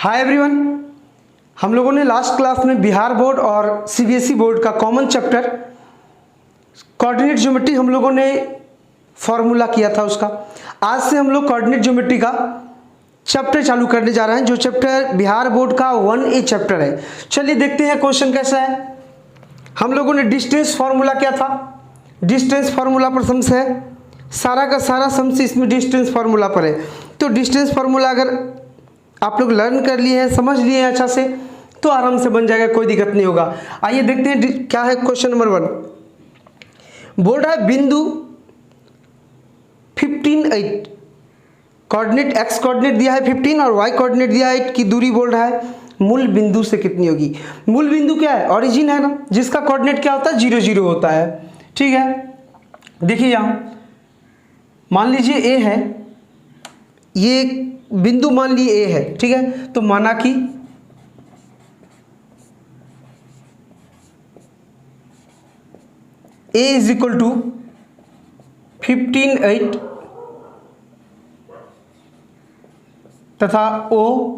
Hi everyone, हम लोगों ने लास्ट क्लास में बिहार बोर्ड और सीबीएसई बोर्ड का कॉमन चैप्टर कोऑर्डिनेट ज्योमेट्री हम लोगों ने फॉर्मूला किया था उसका। आज से हम लोग कोऑर्डिनेट ज्योमेट्री का चैप्टर चालू करने जा रहे हैं, जो चैप्टर बिहार बोर्ड का 1A चैप्टर है। चलिए देखते हैं क्वेश्चन कैसा है। हम लोगों ने डिस्टेंस फार्मूला क्या था, डिस्टेंस फार्मूला पर सम्स है, सारा का सारा सम्स इसमें डिस्टेंस फार्मूला पर है। तो डिस्टेंस फार्मूला अगर आप लोग लर्न कर लिए हैं, समझ लिए हैं अच्छा से, तो आराम से बन जाएगा, कोई दिक्कत नहीं होगा। आइए देखते हैं क्या है। क्वेश्चन नंबर 1 बोल रहा है बिंदु 15 कोऑर्डिनेट एक्स कोऑर्डिनेट दिया है 15 और वाई कोऑर्डिनेट दिया है 8 की दूरी बोल रहा है मूल बिंदु से कितनी होगी। मूल बिंदु क्या है, ओरिजिन है ना, जिसका कोऑर्डिनेट क्या होता है 0 0 होता है। ठीक है, देखिए यहां मान लीजिए ए है, ये बिंदु मान लिए ए है, ठीक है। तो माना कि ए इज इक्वल टू 15 8 तथा ओ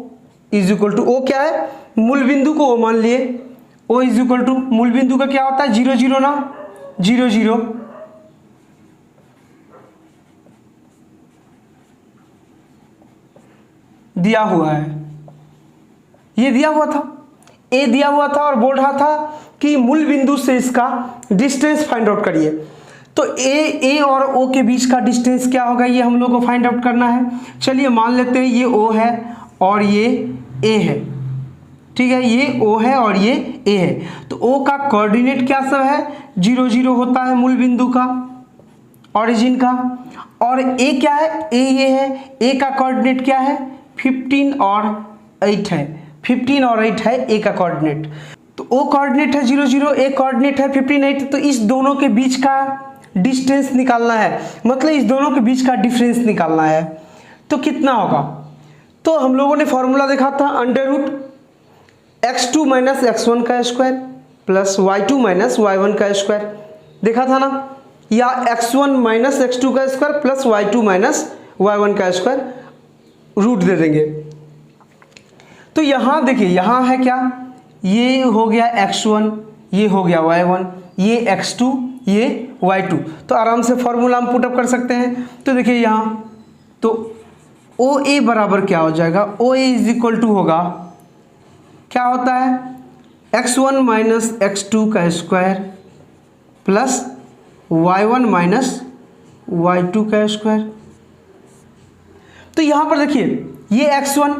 इज इक्वल टू, ओ क्या है मूल बिंदु को ओ मान लिए, ओ इज इक्वल टू मूल बिंदु का क्या होता है 0 0 ना, 0 0 दिया हुआ है। ये दिया हुआ था, ए दिया हुआ था और बोल रहा था कि मूल बिंदु से इसका डिस्टेंस फाइंड आउट करिए। तो ए और ओ के बीच का डिस्टेंस क्या होगा, ये हम लोग को फाइंड आउट करना है। चलिए मान लेते हैं ये ओ है और ये ए है, ठीक है, ये ओ है और ये ए है। तो ओ का कोऑर्डिनेट क्या सब है 0 0 होता है मूल बिंदु का, ओरिजिन का। और ए क्या है, ए ये है, ए का कोऑर्डिनेट क्या है 15 और 8 है, 15 और 8 है ए का कोऑर्डिनेट। तो ओ कोऑर्डिनेट है 0 0, ए कोऑर्डिनेट है 15 8। तो इस दोनों के बीच का डिस्टेंस निकालना है, मतलब इस दोनों के बीच का डिफरेंस निकालना है। तो कितना होगा, तो हम लोगों ने फॉर्मूला देखा था √x2 - x1 का स्क्वायर प्लस y2 - y1 का स्क्वायर देखा था ना, या x1 - x2 का स्क्वायर प्लस y2 - y1 का स्क्वायर रूट दे देंगे। तो यहां देखिए, यहां है क्या, ये हो गया x1, ये हो गया y1, ये x2, ये y2। तो आराम से फॉर्मूला हम पुटअप कर सकते हैं। तो देखिए यहां तो OA बराबर क्या हो जाएगा, OA इज इक्वल टू होगा, क्या होता है x1 - x2 का स्क्वायर प्लस y1 - y2 का स्क्वायर। तो यहां पर देखिए ये x1,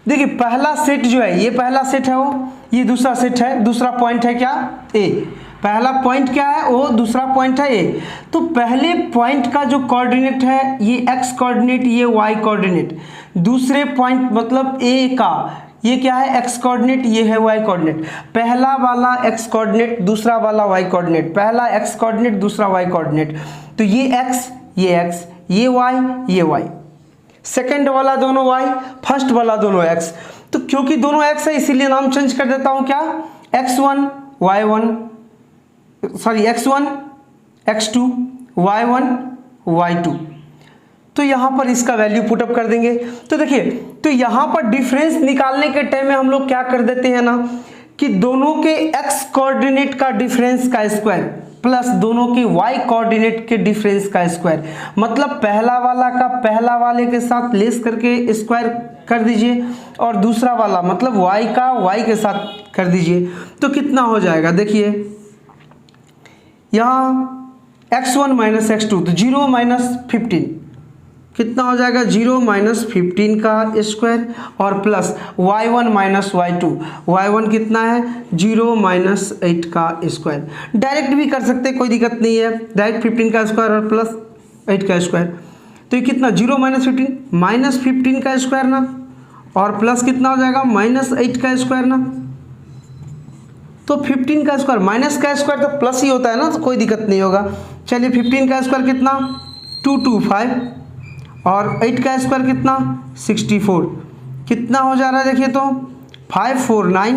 देखिए पहला सेट जो है, ये पहला सेट है वो, ये दूसरा सेट है, दूसरा पॉइंट है क्या ए, पहला पॉइंट क्या है ओ, दूसरा पॉइंट है ए। तो पहले पॉइंट का जो कोऑर्डिनेट है ये x कोऑर्डिनेट, ये y कोऑर्डिनेट। दूसरे पॉइंट मतलब ए का ये क्या है x कोऑर्डिनेट, ये है y कोऑर्डिनेट। पहला वाला x कोऑर्डिनेट, दूसरा वाला y कोऑर्डिनेट, पहला x कोऑर्डिनेट, दूसरा y कोऑर्डिनेट। तो ये x, ये y, ये y, सेकेंड वाला दोनों y, फर्स्ट वाला दोनों x। तो क्योंकि दोनों x है इसीलिए नाम चेंज कर देता हूं, क्या x1 y1, sorry x1 x2 y1 y2। तो यहां पर इसका वैल्यू पुटअप कर देंगे। तो देखिए, तो यहां पर डिफरेंस निकालने के टाइम में हम लोग क्या कर देते हैं ना, कि दोनों के x कोऑर्डिनेट का डिफरेंस का स्क्वायर प्लस दोनों के y कोऑर्डिनेट के डिफरेंस का स्क्वायर, मतलब पहला वाला का पहला वाले के साथ लेस करके स्क्वायर कर दीजिए और दूसरा वाला मतलब y का y के साथ कर दीजिए। तो कितना हो जाएगा, देखिए यहाँ x1 - x2 तो 0 - 15 कितना हो जाएगा 0 - 15 का स्क्वायर और प्लस y1 - y2, y1 कितना है 0 - 8 का स्क्वायर। डायरेक्ट भी कर सकते, कोई दिक्कत नहीं है, डायरेक्ट 15 का स्क्वायर और प्लस 8 का स्क्वायर। तो ये कितना 0 - 15 -15 का स्क्वायर ना, और प्लस कितना हो जाएगा -8 का स्क्वायर ना। तो 15 का स्क्वायर माइनस का स्क्वायर तो प्लस ही होता है ना, तो कोई दिक्कत नहीं होगा। चलिए 15 का स्क्वायर कितना 225 और 8 का स्क्वायर कितना 64, कितना हो जा रहा है देखिए, तो 549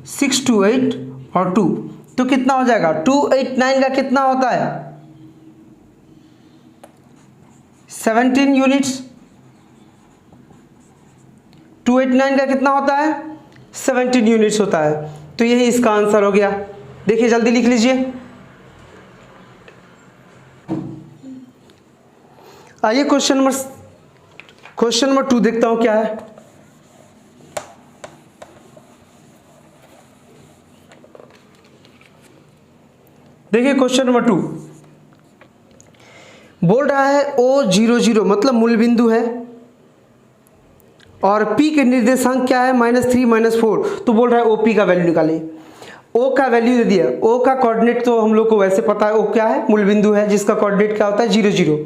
628 और 2, तो कितना हो जाएगा 289 का कितना होता है 17 यूनिट्स। 289 का कितना होता है 17 यूनिट्स होता है। तो यही इसका आंसर हो गया। देखिए जल्दी लिख लीजिए। आइए क्वेश्चन नंबर 2 देखता हूं क्या है। देखिए क्वेश्चन नंबर 2 बोल रहा है O00 मतलब मूल बिंदु है और P के निर्देशांक क्या है -3 -4। तो बोल रहा है OP का वैल्यू निकालिए। O का वैल्यू दे दिया। O का कोऑर्डिनेट तो हम लोग को वैसे पता है, O क्या है मूल बिंदु है जिसका कोऑर्डिनेट क्या होता है 0 0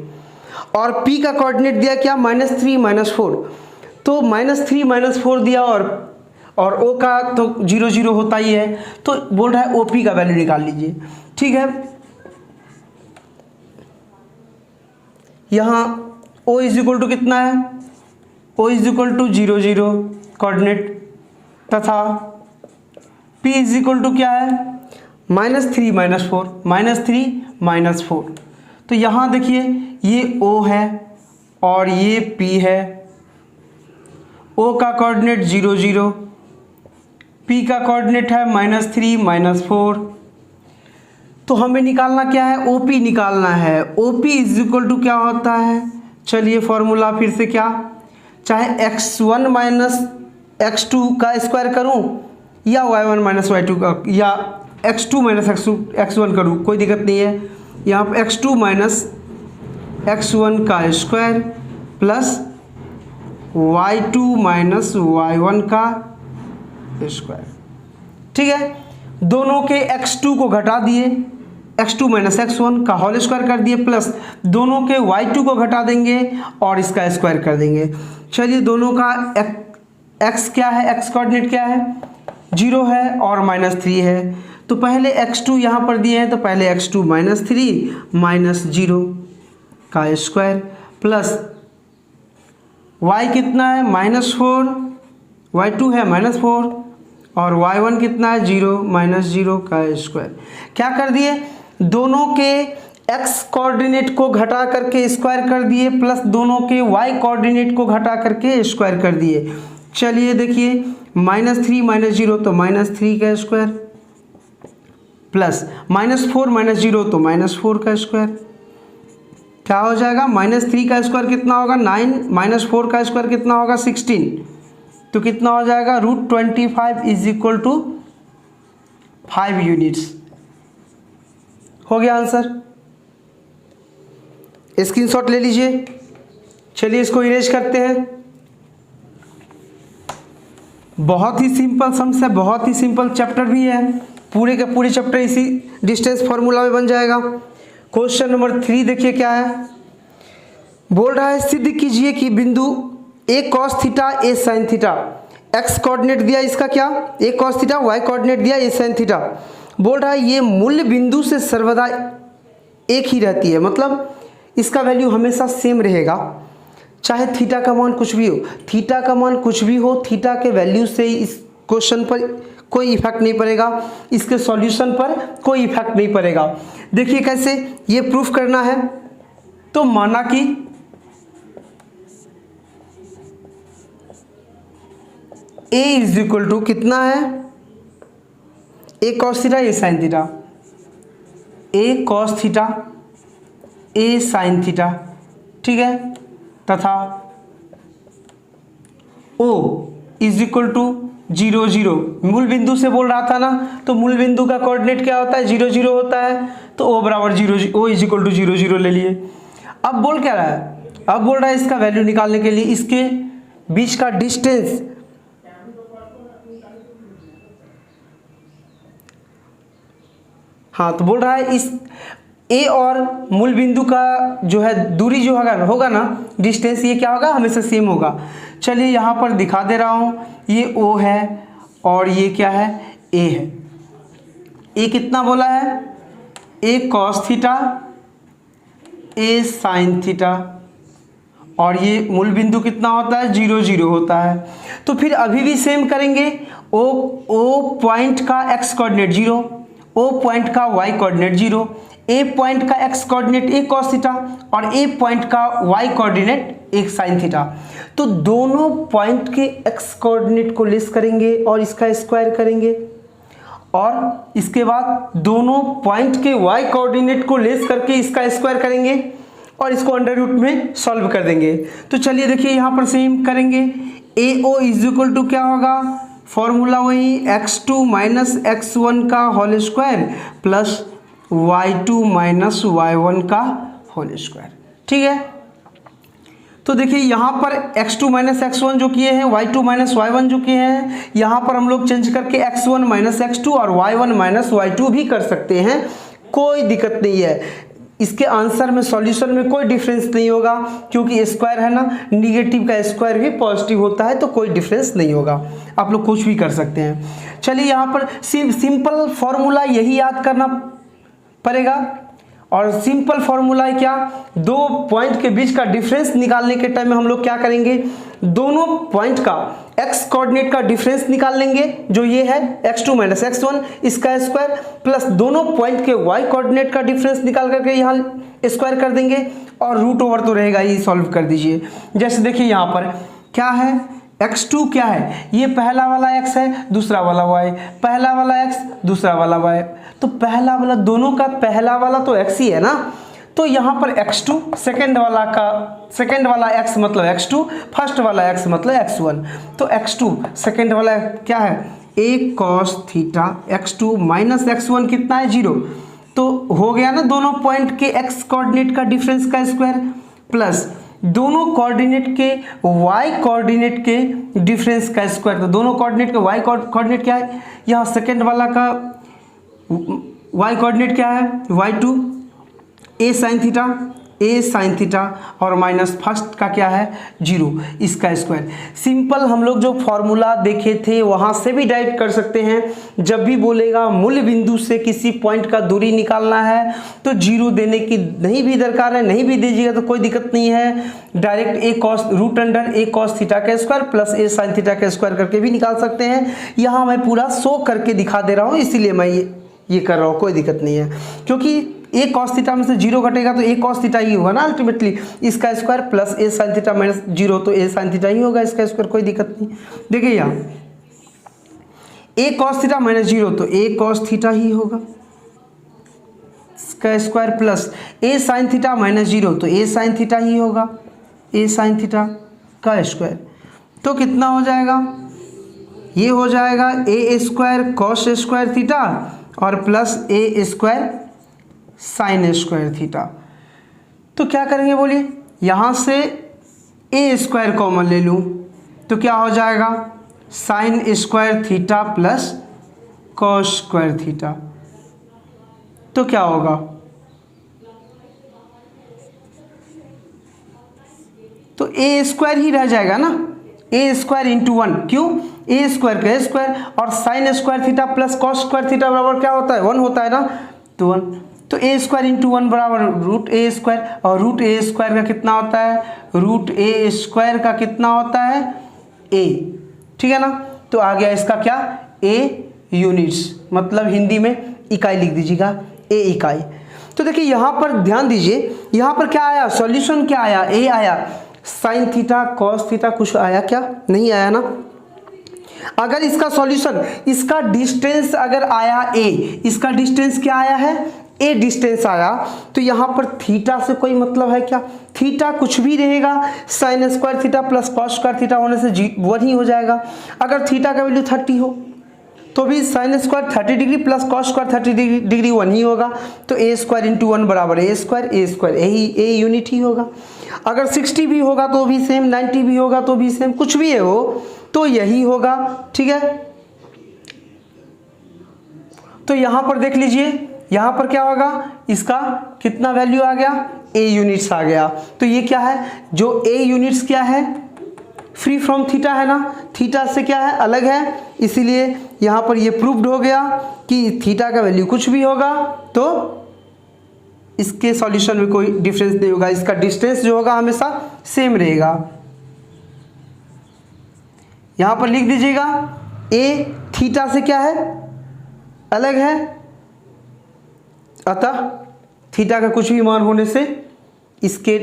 और P का कोऑर्डिनेट दिया क्या -3 -4। तो -3 -4 दिया और O का तो 0 0 होता ही है। तो बोल रहा है OP का वैल्यू निकाल लीजिए। ठीक है, यहाँ O इज इक्वल टू कितना है O is equal to 0 0 coordinate तथा P इज इक्वल टू क्या है -3 -4 तो यहाँ देखिए ये O है और ये P है। O का कोऑर्डिनेट 0 0, P का कोऑर्डिनेट है -3 -4। तो हमें निकालना क्या है OP निकालना है। OP इज इक्वल टू क्या होता है, चलिए फॉर्मूला फिर से क्या, चाहे x1 माइनस x2 का स्क्वायर करूं या y1 माइनस y2 का या x2 माइनस x1 करूं, कोई दिक्कत नहीं है। यहाँ पर x2 माइनस x1 का square plus y2 minus y1 का स्क्वायर। ठीक है, दोनों के x2 को घटा दिए, x2 माइनस x1 का होल स्क्वायर कर दिए प्लस दोनों के y2 को घटा देंगे और इसका स्क्वायर कर देंगे। चलिए दोनों का x क्या है, x कोऑर्डिनेट क्या है 0 है और -3 है। तो पहले x2 यहाँ पर दिए हैं तो पहले x2 -3 -0 का स्क्वायर प्लस y कितना है -4, y2 है -4 और y1 कितना है 0 -0 का स्क्वायर। क्या कर दिए, दोनों के x कोऑर्डिनेट को घटा करके स्क्वायर कर दिए प्लस दोनों के y कोऑर्डिनेट को घटा करके स्क्वायर कर दिए। चलिए देखिए -3 -0 तो -3 का स्क्वायर प्लस -4 -0 तो -4 का स्क्वायर। क्या हो जाएगा, -3 का स्क्वायर कितना होगा 9 -4 का स्क्वायर कितना होगा 16। तो कितना हो जाएगा √25 इज इक्वल टू 5 यूनिट्स। हो गया आंसर, स्क्रीनशॉट ले लीजिए। चलिए इसको इरेज करते हैं। बहुत ही सिंपल सम्स है, बहुत ही सिंपल चैप्टर भी है, पूरे का पूरे चैप्टर इसी डिस्टेंस फार्मूला में बन जाएगा। क्वेश्चन नंबर 3 देखिए क्या है, बोल रहा है सिद्ध कीजिए कि बिंदु a cos theta a sin theta, x coordinate दिया इसका क्या a cos theta, y coordinate दिया a sin थीटा। बोल रहा है ये मूल्य बिंदु से सर्वदा एक ही रहती है, मतलब इसका वैल्यू हमेशा सेम रहेगा, चाहे थीटा का मान कुछ भी हो। थीटा का मान कुछ भी हो, थीटा के वैल्यू से इस क्वेश्चन पर कोई इफेक्ट नहीं पड़ेगा, इसके सॉल्यूशन पर कोई इफेक्ट नहीं पड़ेगा। देखिए कैसे ये प्रूफ करना है। तो माना कि a इज इक्वल टू कितना है a cos theta a sin theta, a cos theta a sin theta, ठीक है, तथा O इज इक्वल टू 0 0 मूल बिंदु से बोल रहा था ना, तो मूल बिंदु का कोऑर्डिनेट क्या होता है 0 0 होता है। तो O बराबर 0 O इज इक्वल टू 0 0 ले लिए। अब बोल क्या रहा है, अब बोल रहा है इसका वैल्यू निकालने के लिए इसके बीच का डिस्टेंस, हाँ तो बोल रहा है इस A और मूल बिंदु का जो है दूरी जो होगा ना डिस्टेंस, ये क्या होगा हमेशा सेम होगा। चलिए यहाँ पर दिखा दे रहा हूँ, ये O है और ये क्या है A है। A कितना बोला है A cos theta A sin theta और ये मूल बिंदु कितना होता है 0 0 होता है। तो फिर अभी भी सेम करेंगे, O पॉइंट का x कोऑर्डिनेट 0, O पॉइंट का y कोऑर्डिनेट 0, A पॉइंट का x coordinate A cos theta और A पॉइंट का y कोऑर्डिनेट एक sin थीटा। तो दोनों पॉइंट के x कोऑर्डिनेट को लेस करेंगे और इसका स्क्वायर करेंगे, और इसके बाद दोनों पॉइंट के y कोऑर्डिनेट को लेस करके इसका स्क्वायर करेंगे और इसको अंडर रूट में सॉल्व कर देंगे। तो चलिए देखिए यहाँ पर सेम करेंगे। AO इज इक्वल टू क्या होगा, फॉर्मूला वही x2 माइनस x1 का whole square plus y2 minus y1 का होल स्क्वायर। ठीक है, तो देखिए यहाँ पर x2 माइनस x1 जो किए हैं, y2 माइनस y1 जो किए हैं, यहाँ पर हम लोग चेंज करके x1 माइनस x2 और y1 माइनस y2 भी कर सकते हैं, कोई दिक्कत नहीं है। इसके आंसर में, सॉल्यूशन में कोई डिफरेंस नहीं होगा, क्योंकि स्क्वायर है ना, निगेटिव का स्क्वायर भी पॉजिटिव होता है, तो कोई डिफरेंस नहीं होगा। आप लोग कुछ भी कर सकते हैं। चलिए यहाँ पर सिंपल फॉर्मूला यही याद करना पड़ेगा, और सिंपल फॉर्मूला है क्या, दो पॉइंट के बीच का डिफरेंस निकालने के टाइम में हम लोग क्या करेंगे, दोनों पॉइंट का x कोऑर्डिनेट का डिफरेंस निकाल लेंगे, जो ये है x2 माइनस x1 इसका स्क्वायर, प्लस दोनों पॉइंट के y कोऑर्डिनेट का डिफरेंस निकाल करके यहाँ स्क्वायर कर देंगे, और रूट ओवर तो रहेगा ही, सॉल्व कर दीजिए। जैसे देखिए यहाँ पर क्या है, x2 क्या है, ये पहला वाला x है, दूसरा वाला y, पहला वाला x दूसरा वाला y, तो पहला वाला, दोनों का पहला वाला तो x ही है ना, तो यहाँ पर x2 सेकंड वाला x मतलब x2, फर्स्ट वाला x मतलब x1, तो x2 सेकंड वाला क्या है, a cos theta x2 minus x1 कितना है, 0, तो हो गया ना दोनों पॉइंट के x कोऑर्डिनेट का डिफरेंस का स्क्वायर, प्लस दोनों कोऑर्डिनेट के y कोऑर्डिनेट के डिफरेंस का स्क्वायर, तो दोनों कोऑर्डिनेट के y कोऑर्डिनेट क्या है, यहाँ सेकंड वाला का y कोऑर्डिनेट क्या है, y2 a साइन थीटा और माइनस फर्स्ट का क्या है, 0, इसका स्क्वायर। सिंपल हम लोग जो फॉर्मूला देखे थे वहाँ से भी डायरेक्ट कर सकते हैं। जब भी बोलेगा मूल बिंदु से किसी पॉइंट का दूरी निकालना है तो 0 देने की नहीं भी दरकार है, नहीं भी दीजिएगा तो कोई दिक्कत नहीं है, direct a cos root under a cos theta का square plus a sine theta का स्क्वायर करके भी निकाल सकते हैं। यहाँ मैं पूरा शो करके दिखा दे रहा हूँ, इसीलिए मैं ये कर रहा हूँ, कोई दिक्कत नहीं है, क्योंकि a cos थीटा में से 0 घटेगा तो a cos थीटा ही होगा ना अल्टीमेटली, इसका square plus a sin theta minus 0 तो a sin थीटा ही होगा, इसका स्क्वायर, कोई दिक्कत नहीं। देखिए यहाँ a cos थीटा माइनस 0 तो a cos थीटा ही होगा, इसका square plus a sin theta minus 0 तो a sin थीटा ही होगा, a sin थीटा का स्क्वायर, तो कितना हो जाएगा, ये हो जाएगा a square cos square theta और plus a square sine square theta. तो क्या करेंगे बोलिए, यहाँ से a स्क्वायर कॉमन ले लूँ तो क्या हो जाएगा, sign square theta plus cos square theta, तो क्या होगा, तो a स्क्वायर ही रह जाएगा ना, a स्क्वायर इंटू 1, क्यों, a स्क्वायर का स्क्वायर और sign square theta plus cos square theta बराबर क्या होता है, 1 होता है ना, तो 1, तो a स्क्वायर इंटू 1 बराबर रूट a स्क्वायर, और रूट a स्क्वायर का कितना होता है, रूट a स्क्वायर का कितना होता है, a, ठीक है ना। तो आ गया इसका क्या, a यूनिट्स, मतलब हिंदी में इकाई लिख दीजिएगा, a इकाई। तो देखिए यहाँ पर ध्यान दीजिए, यहाँ पर क्या आया, सॉल्यूशन क्या आया, a आया, साइन थीटा कॉस थीटा कुछ आया क्या, नहीं आया ना। अगर इसका सॉल्यूशन, इसका डिस्टेंस अगर आया a, इसका डिस्टेंस क्या आया है, a डिस्टेंस आया, तो यहाँ पर थीटा से कोई मतलब है क्या, थीटा कुछ भी रहेगा, sign square theta plus cos square theta होने से 1 ही हो जाएगा। अगर थीटा का वैल्यू 30 हो तो भी sine square 30 degree plus cos square 30 degree 1 ही होगा, तो a स्क्वायर इंटू 1 बराबर a स्क्वायर a यूनिट ही होगा। अगर 60 भी होगा तो भी सेम, 90 भी होगा तो भी सेम, कुछ भी है हो तो यही होगा, ठीक है। तो यहाँ पर देख लीजिए, यहाँ पर क्या होगा, इसका कितना वैल्यू आ गया, a यूनिट्स आ गया। तो ये क्या है, जो a यूनिट्स क्या है, फ्री फ्रॉम थीटा है ना, थीटा से क्या है, अलग है, इसीलिए यहाँ पर ये प्रूव्ड हो गया कि थीटा का वैल्यू कुछ भी होगा तो इसके सॉल्यूशन में कोई डिफरेंस नहीं होगा, इसका डिस्टेंस जो होगा हमेशा सेम रहेगा। यहाँ पर लिख दीजिएगा a थीटा से क्या है, अलग है, अतः थीटा का कुछ भी मान होने से इसके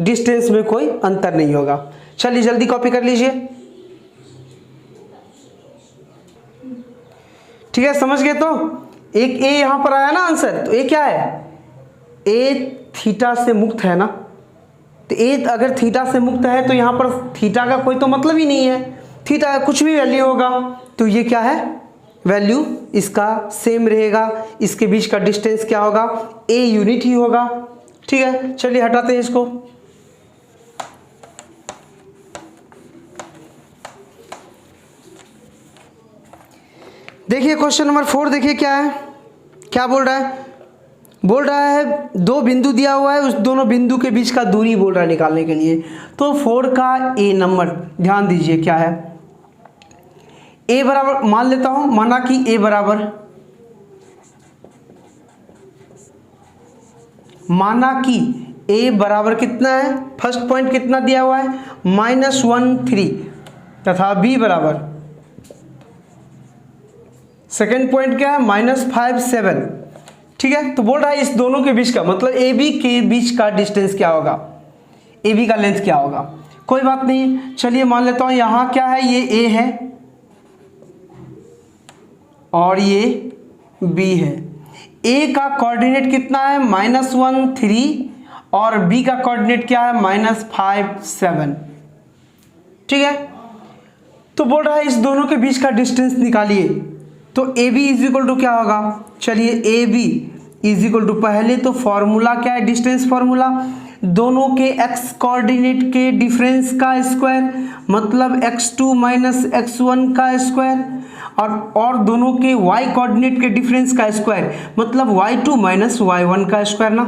डिस्टेंस में कोई अंतर नहीं होगा। चलिए जल्दी कॉपी कर लीजिए। ठीक है, समझ गए? तो एक ए यहां पर आया ना आंसर, तो ए क्या है? ए थीटा से मुक्त है ना, तो ए अगर थीटा से मुक्त है तो यहां पर थीटा का कोई तो मतलब ही नहीं है, थीटा का कुछ भी वैल्यू होगा, तो ये क्या है? वैल्यू इसका सेम रहेगा, इसके बीच का डिस्टेंस क्या होगा? ए यूनिट ही होगा। ठीक है, चलिए हटाते हैं इसको। देखिए क्वेश्चन नंबर 4, देखिए क्या है, क्या बोल रहा है? बोल रहा है दो बिंदु दिया हुआ है, उस दोनों बिंदु के बीच का दूरी बोल रहा है निकालने के लिए। तो 4 का ए नंबर ध्यान दीजिए क्या है। ए बराबर मान लेता हूं, माना कि ए बराबर, माना कि ए बराबर कितना है? फर्स्ट पॉइंट कितना दिया हुआ है? -1 3 तथा बी बराबर, सेकेंड पॉइंट क्या है? -5 7। ठीक है, तो बोल रहा है इस दोनों के बीच का, मतलब ए बी के बीच का डिस्टेंस क्या होगा, ए बी का लेंथ क्या होगा। कोई बात नहीं, चलिए मान लेता हूं यहां क्या है, ये ए है और ये बी है। ए का कोऑर्डिनेट कितना है? -1 3 और बी का कोऑर्डिनेट क्या है? -5 7। ठीक है, तो बोल रहा है इस दोनों के बीच का डिस्टेंस निकालिए। तो A B is equal to क्या होगा? चलिए A B is equal to, पहले तो फॉर्मूला क्या है? डिस्टेंस फॉर्मूला, दोनों के एक्स कोऑर्डिनेट के डिफरेंस का स्क्वायर, मतलब x2 माइनस x1 का स्क्वायर, और दोनों के y कोऑर्डिनेट के डिफरेंस का स्क्वायर, मतलब y2 माइनस y1 का स्क्वायर ना,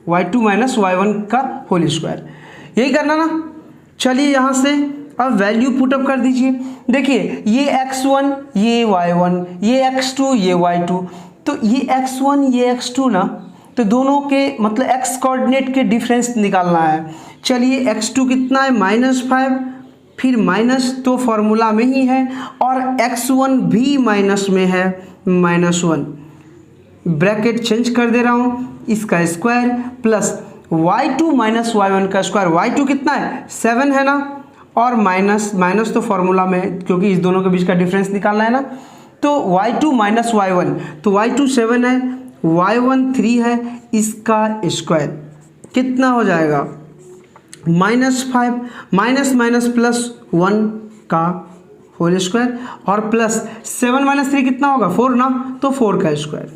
y2 माइनस y1 का होल स्क्वायर, यही करना ना। चलिए यहां से अब वैल्यू पुटअप कर दीजिए। देखिए ये x1 ये y1, ये x2 ये y2, तो ये x1 ये x2 ना, तो दोनों के मतलब x कोऑर्डिनेट के डिफरेंस निकालना है। चलिए x2 कितना है? -5, फिर माइनस तो फॉर्मूला में ही है, और x1 भी माइनस में है, -1, ब्रैकेट चेंज कर दे रहा हूँ, इसका square plus y2 minus y1 का स्क्वायर। y2 कितना है? 7 है ना, और माइनस तो फॉर्मूला में, क्योंकि इस दोनों के बीच का डिफरेंस निकालना है ना, तो y2 माइनस y1, तो y2 7 है, y1 3 है, इसका स्क्वायर कितना हो जाएगा? -5, माइनस माइनस प्लस 1 का होल स्क्वायर, और प्लस 7 माइनस 3 कितना होगा? 4 ना, तो 4 का स्क्वायर।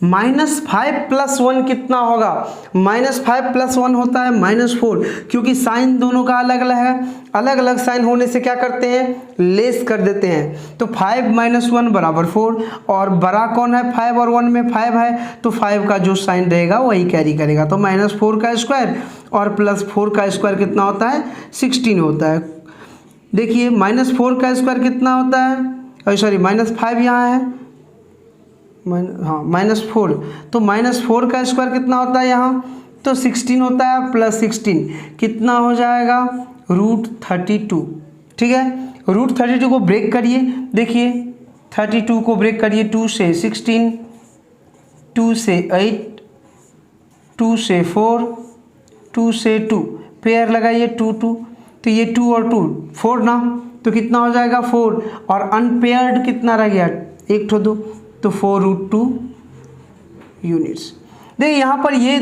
-5 प्लस 1 कितना होगा? -5 प्लस 1 होता है -4, क्योंकि साइन दोनों का अलग अलग है, अलग अलग साइन होने से क्या करते हैं? लेस कर देते हैं। तो 5 माइनस 1 बराबर 4, और बड़ा कौन है? 5 और 1 में 5 है, तो 5 का जो साइन रहेगा वही कैरी करेगा, तो -4 का स्क्वायर और +4 का स्क्वायर कितना होता है? 16 होता है। देखिए -4 का स्क्वायर कितना होता है? सॉरी -5 यहाँ है, हाँ -4, तो -4 का स्क्वायर कितना होता है यहाँ? तो 16 होता है, +16 कितना हो जाएगा? √32। ठीक है, √32 को ब्रेक करिए, देखिए 32 को ब्रेक करिए, 2 से 16, 2 से 8, 2 से 4, 2 से 2, पेयर लगाइए 2 2, तो ये 2 और 2 4 ना, तो कितना हो जाएगा? 4, और अनपेयर्ड कितना रह गया? 1 ठो 2, तो 4√2 यूनिट्स। देखिए यहाँ पर ये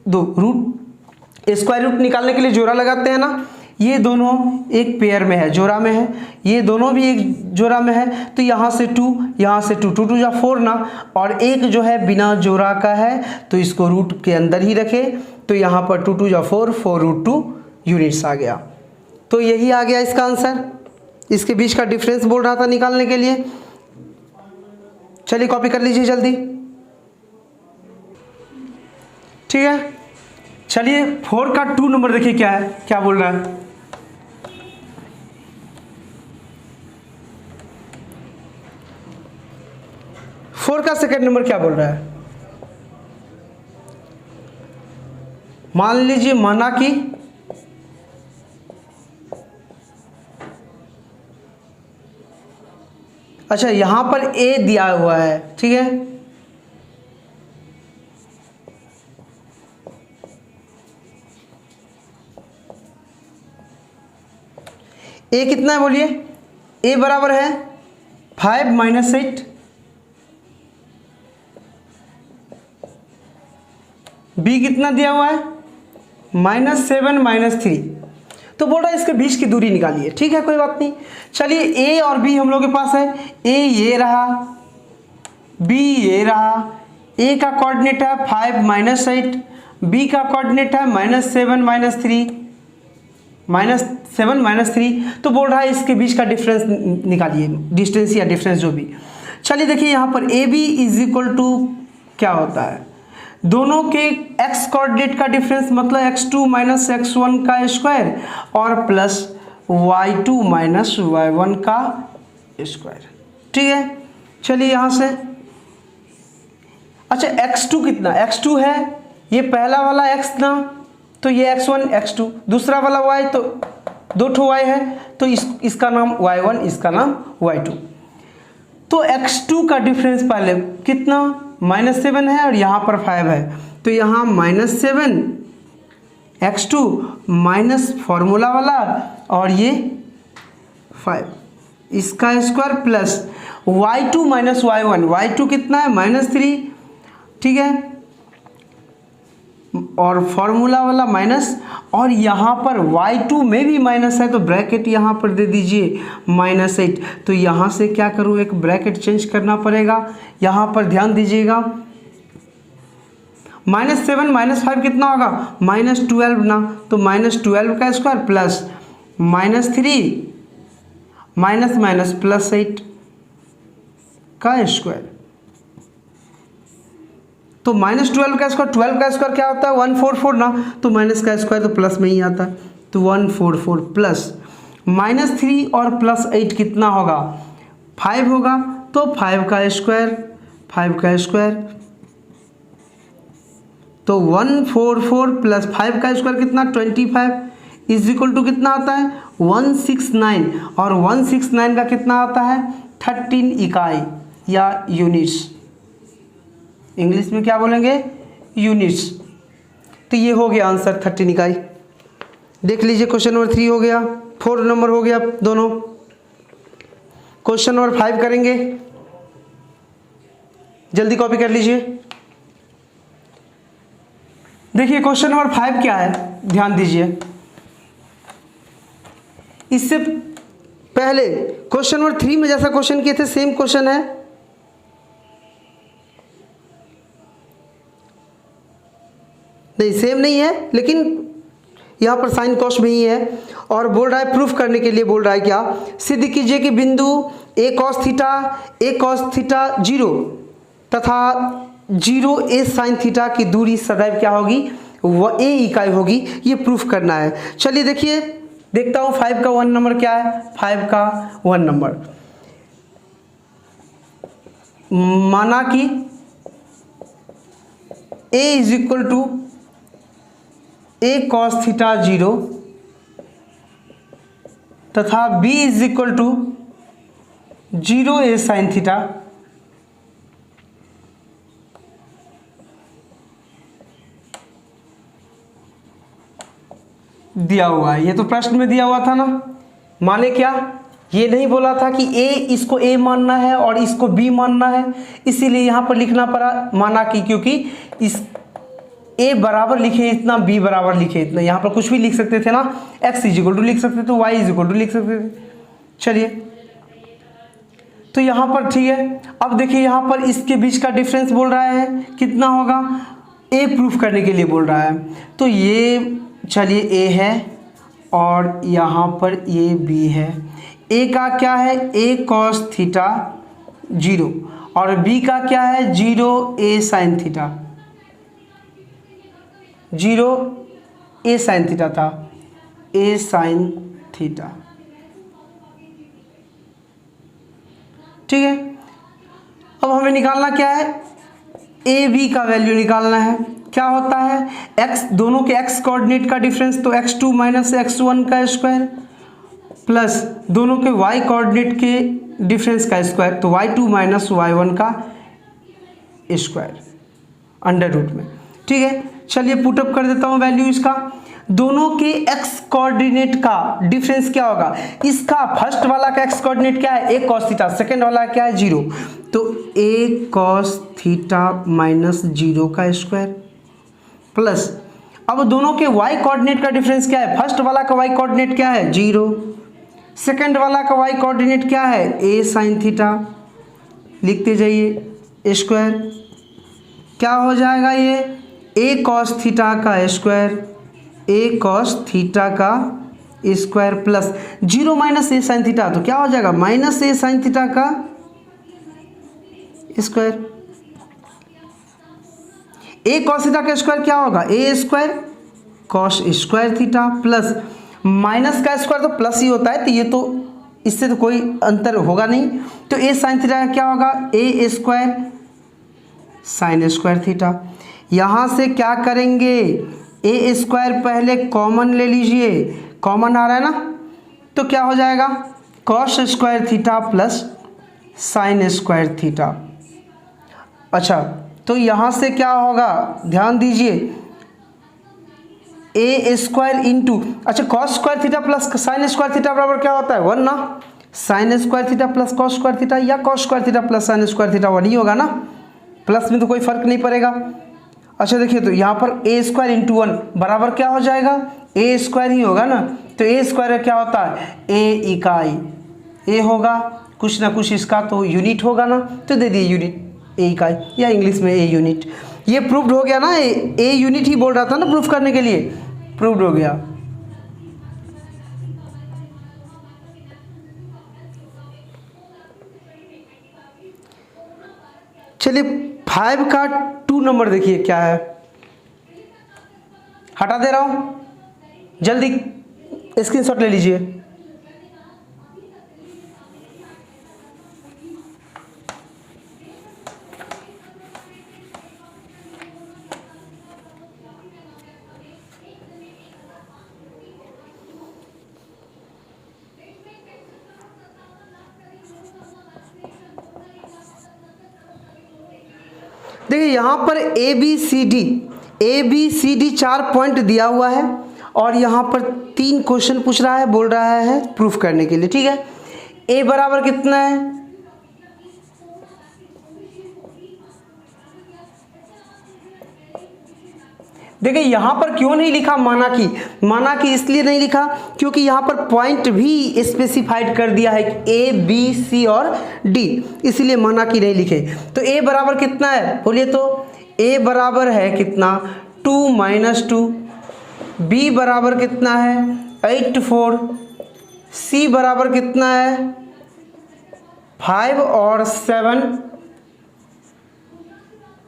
दो रूट स्क्वायर रूट निकालने के लिए जोड़ा लगाते हैं ना, ये दोनों एक पेयर में है, जोड़ा में है, ये दोनों भी एक जोड़ा में है, तो यहाँ से 2, यहाँ से 2, 2 2 या 4 ना, और एक जो है बिना जोड़ा का है, तो इसको रूट के अंदर ही रखे, तो यहाँ पर 2 2 या 4, 4√2 यूनिट्स आ गया। तो यही आ गया इसका आंसर, इसके बीच का डिफरेंस बोल रहा था निकालने के लिए। चलिए कॉपी कर लीजिए जल्दी। ठीक है, चलिए 4 का 2 नंबर देखिए क्या है, क्या बोल रहा है। फोर का सेकंड नंबर क्या बोल रहा है? मान लीजिए, माना कि अच्छा यहां पर ए दिया हुआ है, ठीक है, ए कितना है बोलिए, ए बराबर है 5 माइनस 8, बी कितना दिया हुआ है -7 -3। तो बोल रहा है इसके बीच की दूरी निकालिए। ठीक है, कोई बात नहीं। चलिए ए और बी हम लोग के पास है, ए ये रहा, बी ये रहा। ए का कोऑर्डिनेट है 5 -8, बी का कोऑर्डिनेट है -7 -3। तो बोल रहा है इसके बीच का डिफरेंस निकालिए, डिस्टेंस या डिफरेंस जो भी। चलिए देखिए यहाँ पर A B is equal to क्या होता है, दोनों के x कोऑर्डिनेट का डिफरेंस मतलब x2 माइनस x1 का स्क्वायर और प्लस y2 माइनस y1 का स्क्वायर। ठीक है, चलिए यहाँ से अच्छा x2 कितना, x2 है ये पहला वाला x ना, तो ये x1 x2, दूसरा वाला y तो 2 y है, तो इसका नाम y1, इसका नाम y2। तो x2 का डिफरेंस पहले कितना -7 है और यहाँ पर 5 है, तो यहाँ -7 x2 माइनस फॉर्मूला वाला और ये 5 इसका square plus y2 minus y1, y2 कितना है -3। ठीक है, और फॉर्मूला वाला माइनस, और यहाँ पर y2 में भी माइनस है तो ब्रैकेट यहाँ पर दे दीजिए -8। तो यहाँ से क्या करूँ, एक ब्रैकेट चेंज करना पड़ेगा। यहाँ पर ध्यान दीजिएगा, -7 -5 कितना होगा -12 ना, तो -12 का स्क्वायर प्लस -3 माइनस प्लस 8 का स्क्वायर। तो -12 का स्क्वायर, 12 का स्क्वायर क्या होता है 144 ना, तो माइनस का स्क्वायर तो प्लस में ही आता है, तो 144 प्लस -3 और प्लस 8 कितना होगा 5 होगा, तो 5 का स्क्वायर तो 144 प्लस 5 का स्क्वायर कितना 25 इज इक्वल टू कितना आता है 169, और 169 का कितना आता है 13 इकाई या यूनिट्स, इंग्लिश में क्या बोलेंगे यूनिट्स। तो ये हो गया आंसर 13 इकाई। देख लीजिए क्वेश्चन नंबर 3 हो गया, 4 नंबर हो गया दोनों। क्वेश्चन नंबर 5 करेंगे, जल्दी कॉपी कर लीजिए। देखिए क्वेश्चन नंबर 5 क्या है, ध्यान दीजिए। इससे पहले क्वेश्चन नंबर 3 में जैसा क्वेश्चन किए थे सेम क्वेश्चन है, नहीं सेम नहीं है, लेकिन यहाँ पर साइन कॉस में ही है। और बोल रहा है प्रूफ करने के लिए, बोल रहा है क्या, सिद्ध कीजिए कि बिंदु a cos थीटा 0 तथा 0 a sin थीटा की दूरी सदैव क्या होगी, वह a इकाई होगी, ये प्रूफ करना है। चलिए देखिए, देखता हूँ 5 का 1 नंबर क्या है। 5 का 1 नंबर, माना कि a is equal to a cos theta 0 तथा b is equal to 0 a sin theta दिया हुआ है। ये तो प्रश्न में दिया हुआ था ना, माने क्या, ये नहीं बोला था कि a इसको a मानना है और इसको b मानना है, इसीलिए यहाँ पर लिखना पड़ा माना कि, क्योंकि इस a बराबर लिखे इतना, b बराबर लिखे इतना, यहाँ पर कुछ भी लिख सकते थे ना, x इज इक्वल टू लिख सकते थे, y इज इक्वल टू लिख सकते थे। चलिए तो यहाँ पर ठीक है। अब देखिए यहाँ पर इसके बीच का डिफरेंस बोल रहा है कितना होगा, a प्रूफ करने के लिए बोल रहा है। तो ये चलिए a है और यहाँ पर ये b है। a का क्या है a cos थीटा 0 और b का क्या है 0 a sin theta, 0 a sin theta था, a sin थीटा। ठीक है, अब हमें निकालना क्या है, ए बी का वैल्यू निकालना है। क्या होता है, x दोनों के x कोऑर्डिनेट का डिफरेंस तो x2 माइनस x1 का स्क्वायर प्लस दोनों के y कोऑर्डिनेट के डिफरेंस का स्क्वायर तो y2 माइनस y1 का स्क्वायर अंडर रूट में। ठीक है, चलिए पुटअप कर देता हूँ वैल्यू इसका। दोनों के एक्स कोऑर्डिनेट का डिफरेंस क्या होगा, इसका फर्स्ट वाला का एक्स कोऑर्डिनेट क्या है, a cos थीटा, सेकेंड वाला क्या है 0, तो a cos थीटा माइनस 0 का स्क्वायर प्लस, अब दोनों के y कोऑर्डिनेट का डिफरेंस क्या है, फर्स्ट वाला का y कोऑर्डिनेट क्या है 0, सेकेंड वाला का y कोऑर्डिनेट क्या है a sin थीटा, लिखते जाइए स्क्वायर, क्या हो जाएगा ये a cos थीटा का स्क्वायर, a cos थीटा का square plus 0 minus a sin theta, तो क्या हो जाएगा माइनस a sin थीटा का स्क्वायर। a cos थीटा का स्क्वायर क्या होगा a square cos square theta plus minus का स्क्वायर तो प्लस ही होता है, तो ये तो इससे तो कोई अंतर होगा नहीं, तो a sin थीटा का क्या होगा a square sine square theta. यहाँ से क्या करेंगे, ए स्क्वायर पहले कॉमन ले लीजिए, कॉमन आ रहा है ना, तो क्या हो जाएगा cos square theta plus sine square theta. अच्छा तो यहाँ से क्या होगा, ध्यान दीजिए ए स्क्वायर इंटू, अच्छा cos square theta plus sine square theta बराबर क्या होता है 1 ना, sine square theta plus cos square theta या cos square theta plus sine square theta 1 ही होगा ना, प्लस में तो कोई फर्क नहीं पड़ेगा। अच्छा देखिए तो यहाँ पर ए स्क्वायर इंटू 1 बराबर क्या हो जाएगा ए स्क्वायर ही होगा ना, तो ए स्क्वायर क्या होता है ए इकाई, ए होगा कुछ ना कुछ इसका तो यूनिट होगा ना, तो दे दिए यूनिट ए इकाई या इंग्लिश में ए यूनिट। ये प्रूव्ड हो गया ना, ए यूनिट ही बोल रहा था ना प्रूफ करने के लिए, प्रूव्ड हो गया। चलिए 5 का 2 नंबर देखिए क्या है, हटा दे रहा हूं, जल्दी स्क्रीनशॉट ले लीजिए। देखिए यहाँ पर A B C D 4 point दिया हुआ है और यहाँ पर 3 क्वेश्चन पूछ रहा है, बोल रहा है प्रूफ करने के लिए, ठीक है। ए बराबर कितना है, देखिए यहाँ पर क्यों नहीं लिखा माना कि इसलिए नहीं लिखा क्योंकि यहाँ पर पॉइंट भी स्पेसिफाइड कर दिया है कि ए बी सी और डी, इसलिए माना कि नहीं लिखे। तो ए बराबर कितना है बोलिए, तो ए बराबर है कितना 2 - 2, बी बराबर कितना है 8 4, सी बराबर कितना है 5 और 7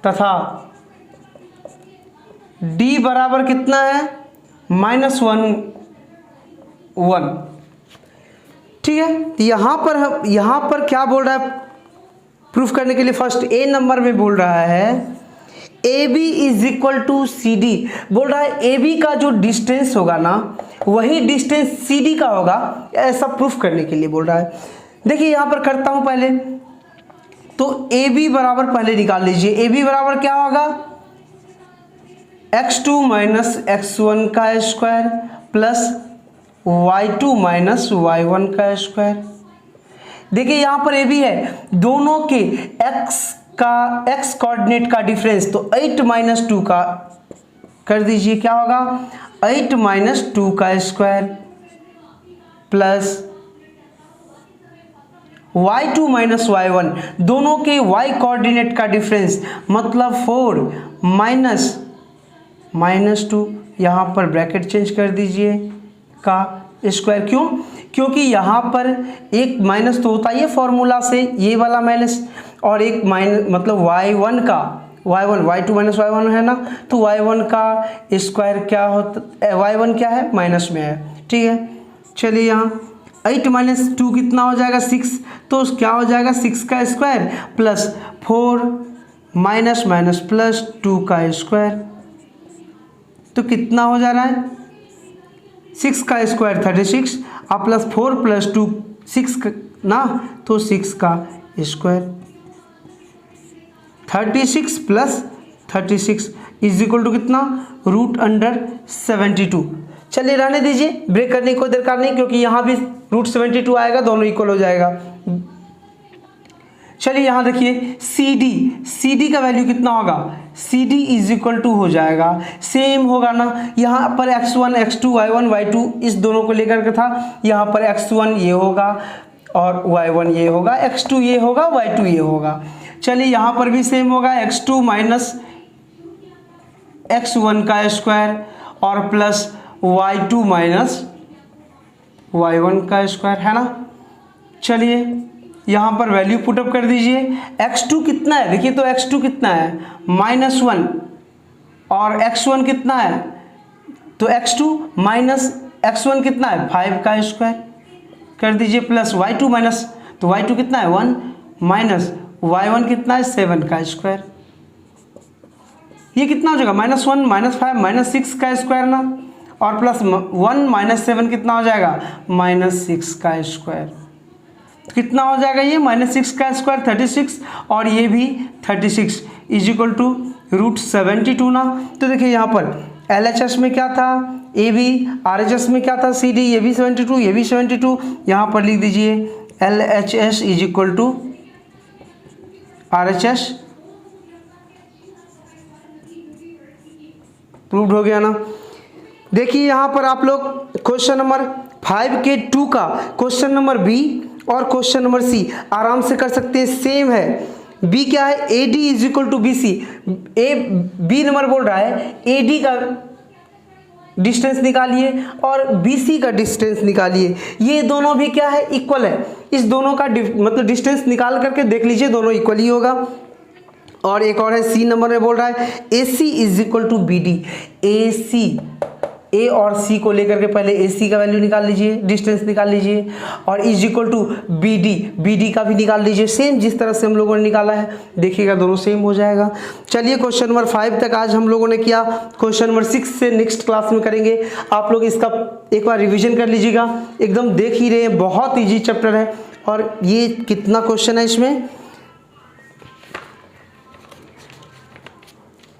तथा डी बराबर कितना है -1 1, ठीक है। तो यहाँ पर क्या बोल रहा है प्रूफ करने के लिए, फर्स्ट ए नंबर में बोल रहा है A B is equal to C D, बोल रहा है ए बी का जो डिस्टेंस होगा ना वही डिस्टेंस सी डी का होगा, ऐसा प्रूफ करने के लिए बोल रहा है। देखिए यहाँ पर करता हूँ पहले, तो ए बी बराबर पहले निकाल लीजिए, ए बी बराबर क्या होगा x2 - x1 का स्क्वायर प्लस y2 - y1 का स्क्वायर। देखिए यहाँ पर ए भी है, दोनों के x कोऑर्डिनेट का डिफरेंस, तो 8 - 2 का कर दीजिए, क्या होगा 8 - 2 का स्क्वायर प्लस y2 - y1, दोनों के y कोऑर्डिनेट का डिफरेंस मतलब 4 -2, यहाँ पर ब्रैकेट चेंज कर दीजिए का स्क्वायर, क्यों क्योंकि यहाँ पर एक माइनस तो होता ही है फॉर्मूला से, ये वाला माइनस, और एक माइनस मतलब y1 का y2 - y1 है ना, तो y1 का स्क्वायर क्या होता, y1 क्या है माइनस में है, ठीक है। चलिए यहाँ 8 - 2 कितना हो जाएगा 6, तो क्या हो जाएगा 6 का स्क्वायर प्लस 4 माइनस प्लस 2 का स्क्वायर, तो कितना हो जा रहा है 6 का स्क्वायर 36 और प्लस 4 + 2 6 ना, तो 6 का स्क्वायर 36 + 36 इज इक्वल टू कितना, √72। चलिए रहने दीजिए, ब्रेक करने की कोई दरकार नहीं, क्योंकि यहाँ भी √72 आएगा, दोनों इक्वल हो जाएगा। चलिए यहाँ देखिए सी डी का वैल्यू कितना होगा, C D is equal to हो जाएगा, सेम होगा ना, यहाँ पर x1 x2 y1 y2 इस दोनों को लेकर के था, यहाँ पर x1 ये होगा और y1 ये होगा, x2 ये होगा, y2 ये होगा। चलिए यहाँ पर भी सेम होगा, x2 माइनस x1 का स्क्वायर और प्लस y2 माइनस y1 का स्क्वायर, है ना। चलिए यहाँ पर वैल्यू पुटअप कर दीजिए, x2 कितना है, देखिए तो x2 कितना है -1 और x1 कितना है, तो x2 माइनस x1 कितना है 5 का स्क्वायर कर दीजिए, प्लस y2 माइनस, तो y2 कितना है 1 माइनस y1 कितना है 7 का स्क्वायर, ये कितना हो जाएगा -1 -5 -6 का स्क्वायर ना, और प्लस 1 -7 कितना हो जाएगा -6 का स्क्वायर, कितना हो जाएगा ये -6 का स्क्वायर 36 और ये भी 36 इज इक्वल टू √72 ना। तो देखिए यहाँ पर LHS में क्या था AB, RHS में क्या था CD, ये भी 72 ये भी 72, यहाँ पर लिख दीजिए LHS is equal to RHS, proved हो गया ना। देखिए यहाँ पर आप लोग क्वेश्चन नंबर 5 के 2 का क्वेश्चन नंबर B और क्वेश्चन नंबर C आराम से कर सकते हैं, सेम है। B क्या है, AD is equal to BC, B number बोल रहा है AD का डिस्टेंस निकालिए और BC का डिस्टेंस निकालिए, ये दोनों भी क्या है इक्वल है, इस दोनों का मतलब डिस्टेंस निकाल करके देख लीजिए, दोनों इक्वल ही होगा। और एक और है C नंबर में बोल रहा है AC is equal to BD, AC A और C को लेकर के पहले AC का वैल्यू निकाल लीजिए, डिस्टेंस निकाल लीजिए, और इज इक्वल टू BD का भी निकाल लीजिए, सेम जिस तरह से हम लोगों ने निकाला है, देखिएगा दोनों सेम हो जाएगा। चलिए क्वेश्चन नंबर 5 तक आज हम लोगों ने किया, क्वेश्चन नंबर 6 से नेक्स्ट क्लास में करेंगे। आप लोग इसका एक बार रिविजन कर लीजिएगा, एकदम देख ही रहे हैं, बहुत ईजी चैप्टर है। और ये कितना क्वेश्चन है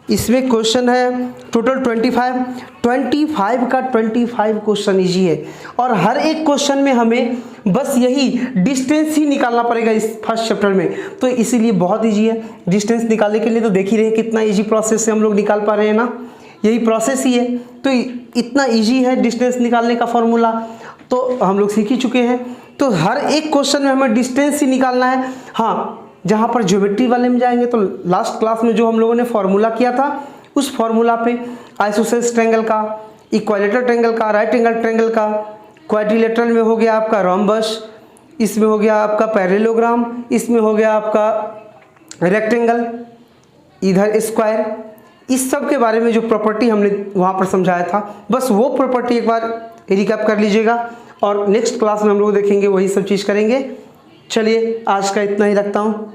इसमें क्वेश्चन है टोटल 25 का 25 क्वेश्चन इजी है, और हर एक क्वेश्चन में हमें बस यही डिस्टेंस ही निकालना पड़ेगा इस फर्स्ट चैप्टर में, तो इसीलिए बहुत इजी है। डिस्टेंस निकालने के लिए तो देख ही रहे कितना इजी प्रोसेस से हम लोग निकाल पा रहे हैं ना, यही प्रोसेस ही है, तो इतना इजी है डिस्टेंस निकालने का फॉर्मूला, तो हम लोग सीख ही चुके हैं। तो हर एक क्वेश्चन में हमें डिस्टेंस ही निकालना है। हाँ, जहाँ पर ज्योमेट्री वाले में जाएंगे तो लास्ट क्लास में जो हम लोगों ने फॉर्मूला किया था उस फॉर्मूला पे आइसोसेलेस ट्रायंगल का, इक्विलैटरल ट्रायंगल का, राइट एंगल ट्रायंगल का, क्वाड्रिलेटरल में हो गया आपका रोम्बस, इसमें हो गया आपका पैरेललोग्राम, इसमें हो गया आपका रेक्टेंगल, इधर स्क्वायर, इस सब के बारे में जो प्रॉपर्टी हमने वहाँ पर समझाया था, बस वो प्रॉपर्टी एक बार रिकैप कर लीजिएगा, और नेक्स्ट क्लास में हम लोग देखेंगे वही सब चीज़ करेंगे। चलिए आज का इतना ही रखता हूँ।